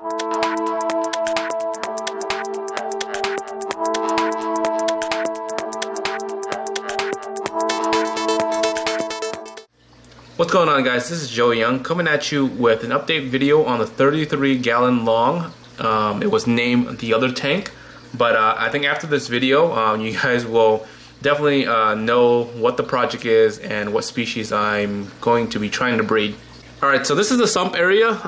What's going on, guys? This is Joe Young coming at you with an update video on the 33-gallon long. It was named the other tank, but I think after this video you guys will definitely know what the project is and what species I'm going to be trying to breed. Alright, so this is the sump area.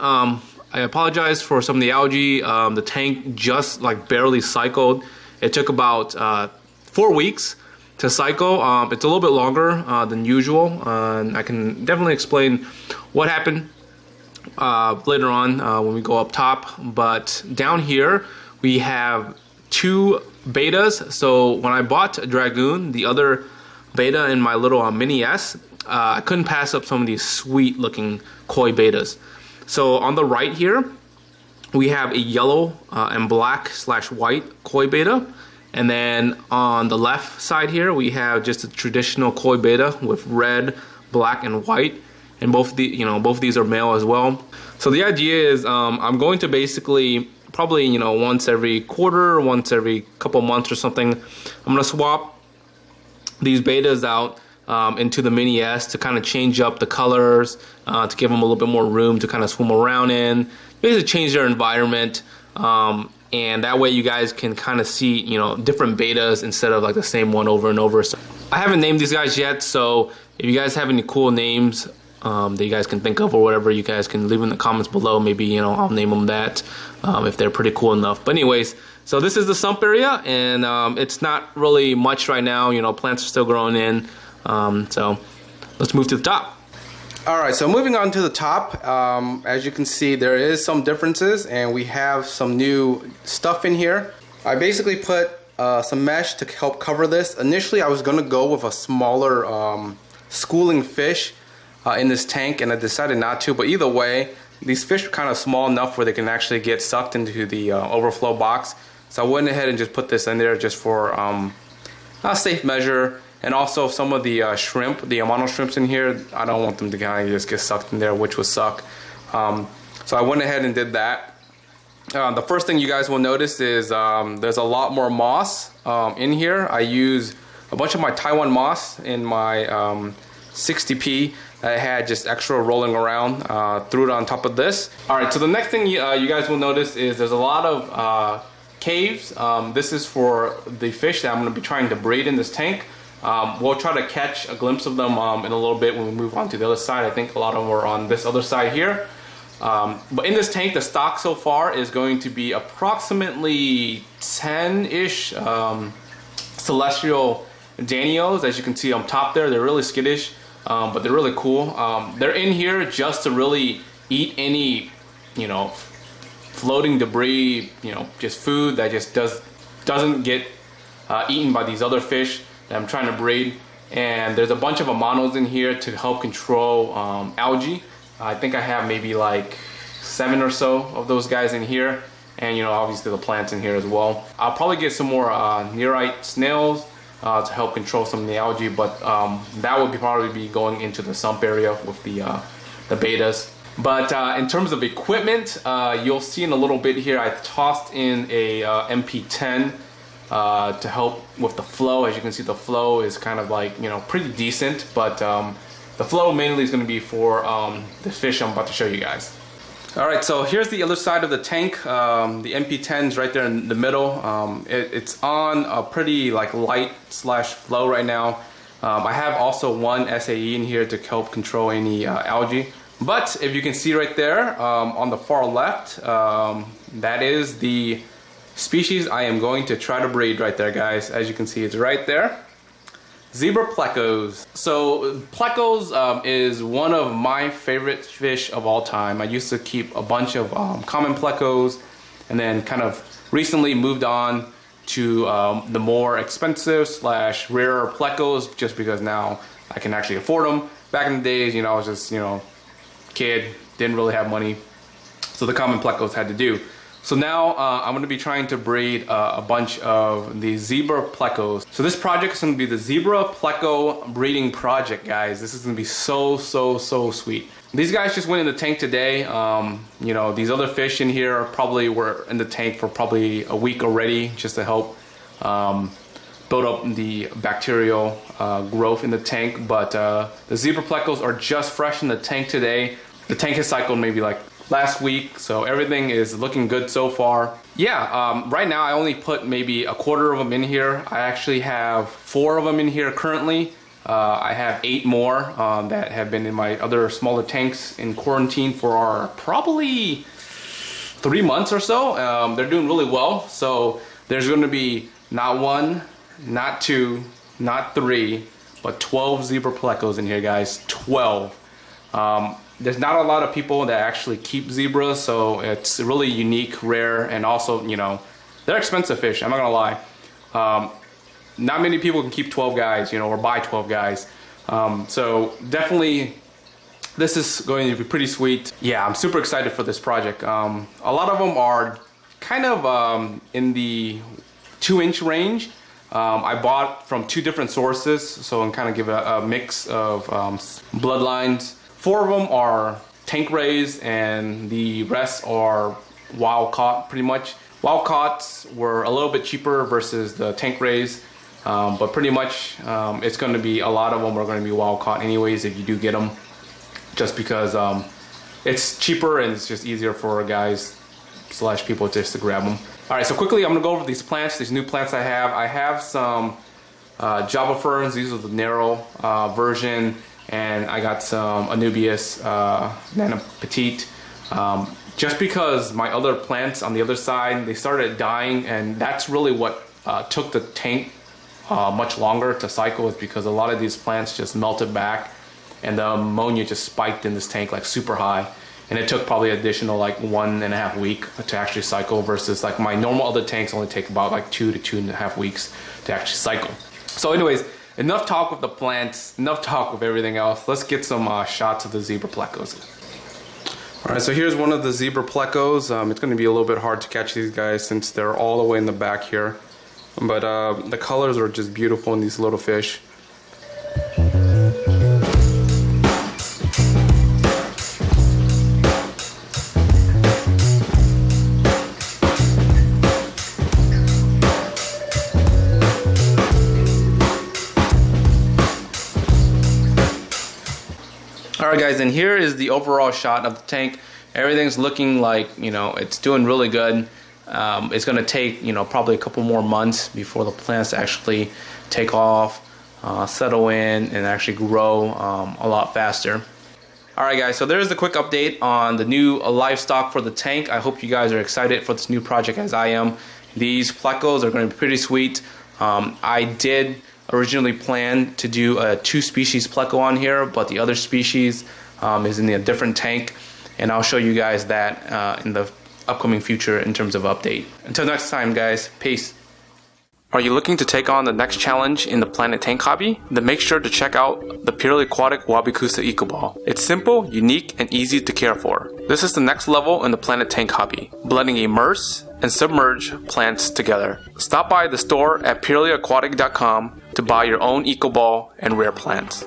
I apologize for some of the algae. The tank just like barely cycled. It took about 4 weeks to cycle. It's a little bit longer than usual, and I can definitely explain what happened later on when we go up top. But down here we have 2 betas. So when I bought a Dragoon, the other beta in my little mini S, I couldn't pass up some of these sweet looking koi betas. So on the right here we have a yellow and black / white koi beta. And then on the left side here, we have just a traditional koi beta with red, black, and white. And both of these are male as well. So the idea is I'm going to basically probably once every quarter, once every couple months or something, I'm gonna swap these betas out into the mini S to kind of change up the colors, to give them a little bit more room to kind of swim around in, basically change their environment. And that way you guys can kind of see different betas instead of like the same one over and over. So I haven't named these guys yet, so if you guys have any cool names that you guys can think of or whatever, you guys can leave in the comments below. Maybe I'll name them that if they're pretty cool enough. But anyways, so this is the sump area, and it's not really much right now. Plants are still growing in. So let's move to the top. Alright, so moving on to the top, as you can see there is some differences, and we have some new stuff in here. I basically put some mesh to help cover this. Initially I was going to go with a smaller schooling fish in this tank, and I decided not to, but either way these fish are kind of small enough where they can actually get sucked into the overflow box. So I went ahead and just put this in there just for a safe measure. And also some of the shrimp, the mono shrimps in here, I don't want them to kind of just get sucked in there, which would suck. So I went ahead and did that. The first thing you guys will notice is there's a lot more moss in here. I use a bunch of my Taiwan moss in my 60p. I had just extra rolling around, threw it on top of this. Alright, so the next thing you guys will notice is there's a lot of caves. This is for the fish that I'm going to be trying to breed in this tank. We'll try to catch a glimpse of them in a little bit when we move on to the other side. I think a lot of them are on this other side here. But in this tank, the stock so far is going to be approximately 10-ish celestial Danios. As you can see on top there, they're really skittish, but they're really cool. They're in here just to really eat any, floating debris, just food that just doesn't get eaten by these other fish that I'm trying to breed. And there's a bunch of amanos in here to help control algae. I think I have maybe like 7 or so of those guys in here, and obviously the plants in here as well. I'll probably get some more nearite snails to help control some of the algae, but that would probably be going into the sump area with the betas. But in terms of equipment, you'll see in a little bit here I tossed in a MP10 to help with the flow. As you can see, the flow is kind of like pretty decent, but the flow mainly is going to be for the fish I'm about to show you guys. Alright, so here's the other side of the tank. The MP10 is right there in the middle. It's on a pretty light / flow right now. I have also one SAE in here to help control any algae. But if you can see right there on the far left, that is the species I am going to try to breed right there, guys. As you can see, it's right there. Zebra plecos. So plecos is one of my favorite fish of all time. I used to keep a bunch of common plecos, and then kind of recently moved on to the more expensive / rarer plecos, just because now I can actually afford them. Back in the days, I was just kid, didn't really have money, so the common plecos had to do. So now I'm going to be trying to breed a bunch of the zebra plecos. So this project is going to be the zebra pleco breeding project, guys. This is going to be so sweet. These guys just went in the tank today. You know, these other fish in here probably were in the tank for probably a week already, just to help build up the bacterial growth in the tank. But the zebra plecos are just fresh in the tank today. The tank has cycled maybe like last week, so everything is looking good so far. Yeah, right now I only put maybe a quarter of them in here. I actually have 4 of them in here currently. I have 8 more that have been in my other smaller tanks in quarantine for probably 3 months or so. They're doing really well, so there's going to be not 1, not 2, not 3, but 12 zebra plecos in here, guys. 12. There's not a lot of people that actually keep zebras, so it's really unique, rare, and also, you know, they're expensive fish, I'm not gonna lie. Not many people can keep 12 guys, you know, or buy 12 guys. So definitely, this is going to be pretty sweet. Yeah, I'm super excited for this project. A lot of them are kind of in the 2-inch range. I bought from 2 different sources, so I'm kind of give a mix of bloodlines. 4 of them are tank raised and the rest are wild caught pretty much. Wild caughts were a little bit cheaper versus the tank raised, but pretty much it's going to be, a lot of them are going to be wild caught anyways if you do get them, just because it's cheaper and it's just easier for guys / people just to grab them. Alright, so quickly I'm going to go over these plants, these new plants I have. I have some Java ferns. These are the narrow version. And I got some Anubias Nana Petite. Just because my other plants on the other side, they started dying, and that's really what took the tank much longer to cycle, is because a lot of these plants just melted back and the ammonia just spiked in this tank like super high. And it took probably additional like 1.5 weeks to actually cycle, versus like my normal other tanks only take about like 2 to 2.5 weeks to actually cycle. So anyways, enough talk of the plants, enough talk of everything else. Let's get some shots of the zebra plecos. Alright, so here's one of the zebra plecos. It's going to be a little bit hard to catch these guys since they're all the way in the back here. But the colors are just beautiful in these little fish. Alright guys, and here is the overall shot of the tank. Everything's looking like, you know, it's doing really good. It's going to take, you know, probably a couple more months before the plants actually take off, settle in, and actually grow a lot faster. Alright guys, so there's the quick update on the new livestock for the tank. I hope you guys are excited for this new project as I am. These plecos are going to be pretty sweet. I did originally planned to do a 2-species pleco on here, but the other species is in a different tank, and I'll show you guys that in the upcoming future in terms of update. Until next time guys, peace. Are you looking to take on the next challenge in the planet tank hobby? Then make sure to check out the purely aquatic Wabikusa Eco Ball. It's simple, unique, and easy to care for. This is the next level in the planet tank hobby, blending immerse and submerge plants together. Stop by the store at purelyaquatic.com to buy your own Eco Ball and rare plants.